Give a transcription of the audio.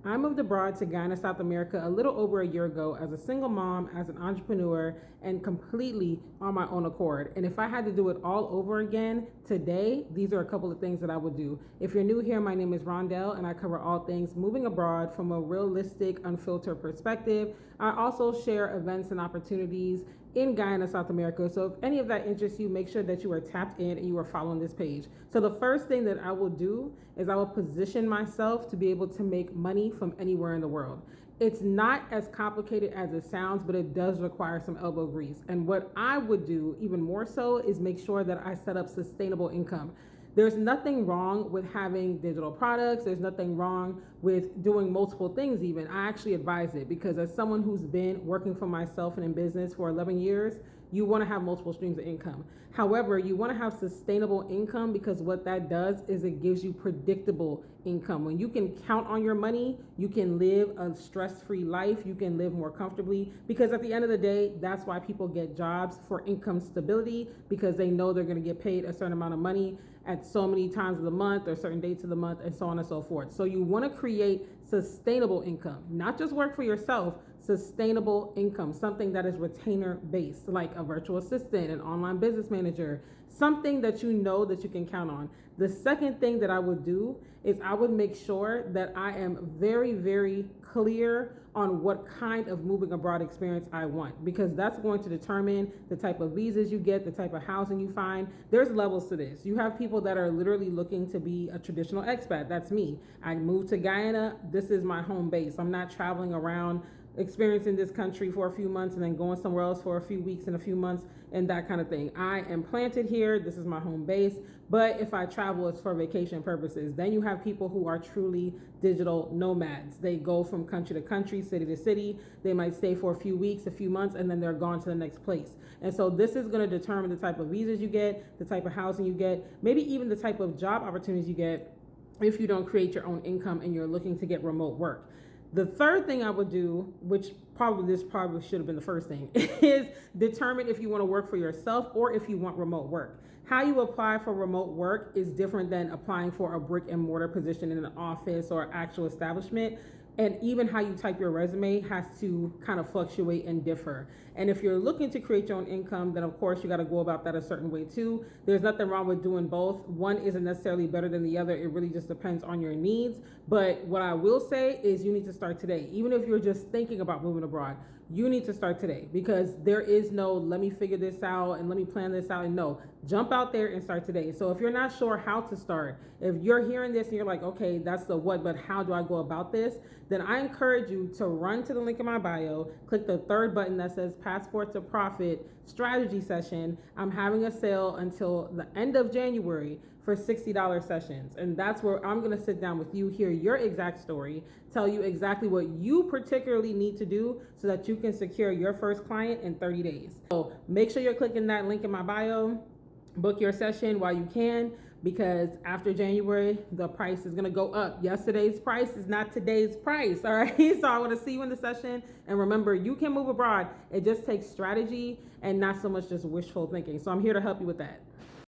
I moved abroad to Ghana, South America a little over a year ago as a single mom, as an entrepreneur, and completely on my own accord. And if I had to do it all over again today, these are a couple of things that I would do. If you're new here, my name is Rondell, and I cover all things moving abroad from a realistic, unfiltered perspective. I also share events and opportunities in Guyana, South America. So if any of that interests you, make sure that you are tapped in and you are following this page. So the first thing that I will do is I will position myself to be able to make money from anywhere in the world. It's not as complicated as it sounds, but it does require some elbow grease. And what I would do even more so is make sure that I set up sustainable income. There's nothing wrong with having digital products. There's nothing wrong with doing multiple things even. I actually advise it because as someone who's been working for myself and in business for 11 years, you want to have multiple streams of income. However, you want to have sustainable income because what that does is it gives you predictable income. When you can count on your money, you can live a stress-free life, you can live more comfortably, because at the end of the day, that's why people get jobs, for income stability, because they know they're going to get paid a certain amount of money at so many times of the month or certain dates of the month and so on and so forth. So you want to create sustainable income, not just work for yourself, sustainable income, something that is retainer based, like a virtual assistant, an online business manager, something that you know that you can count on. The second thing that I would do is I would make sure that I am very, very clear on what kind of moving abroad experience I want, because that's going to determine the type of visas you get, the type of housing you find. There's levels to this. You have people that are literally looking to be a traditional expat. That's me. I moved to Guyana. This is my home base. I'm not traveling around experiencing this country for a few months and then going somewhere else for a few weeks and a few months and that kind of thing. I am planted here. This is my home base. But if I travel, it's for vacation purposes. Then you have people who are truly digital nomads. They go from country to country, city to city. They might stay for a few weeks, a few months, and then they're gone to the next place. And so this is going to determine the type of visas you get, the type of housing you get, maybe even the type of job opportunities you get if you don't create your own income and you're looking to get remote work. The third thing I would do, which probably should have been the first thing, is determine if you want to work for yourself or if you want remote work. How you apply for remote work is different than applying for a brick and mortar position in an office or actual establishment. And even how you type your resume has to kind of fluctuate and differ. And if you're looking to create your own income, then of course you got to go about that a certain way too. There's nothing wrong with doing both. One isn't necessarily better than the other. It really just depends on your needs. But what I will say is you need to start today. Even if you're just thinking about moving abroad, you need to start today, because there is no let me figure this out and let me plan this out. And no, jump out there and start today. So if you're not sure how to start, if you're hearing this and you're like, okay, that's the what, but how do I go about this? Then I encourage you to run to the link in my bio, click the third button that says Passport to Profit Strategy Session. I'm having a sale until the end of January for $60 sessions. And that's where I'm gonna sit down with you, hear your exact story, tell you exactly what you particularly need to do so that you can secure your first client in 30 days. So make sure you're clicking that link in my bio, book your session while you can, because after January, the price is gonna go up. Yesterday's price is not today's price, all right? So I wanna see you in the session. And remember, you can move abroad. It just takes strategy and not so much just wishful thinking. So I'm here to help you with that.